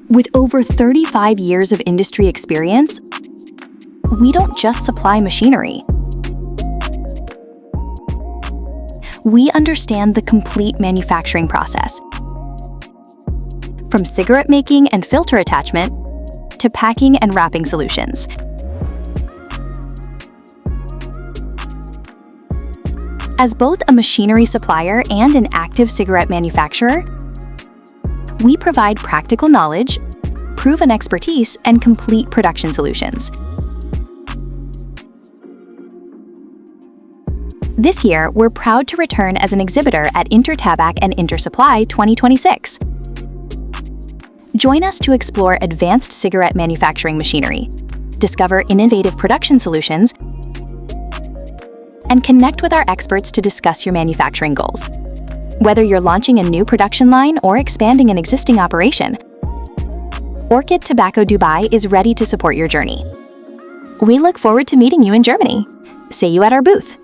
With over 35 years of industry experience, we don't just supply machinery. We understand the complete manufacturing process, from cigarette making and filter attachment to packing and wrapping solutions. As both a machinery supplier and an active cigarette manufacturer, we provide practical knowledge, proven expertise, and complete production solutions. This year, we're proud to return as an exhibitor at InterTabac InterSupply 2026. Join us to explore advanced cigarette manufacturing machinery, discover innovative production solutions, and connect with our experts to discuss your manufacturing goals. Whether you're launching a new production line or expanding an existing operation, Orchid Tobacco Dubai is ready to support your journey. We look forward to meeting you in Germany. See you at our booth.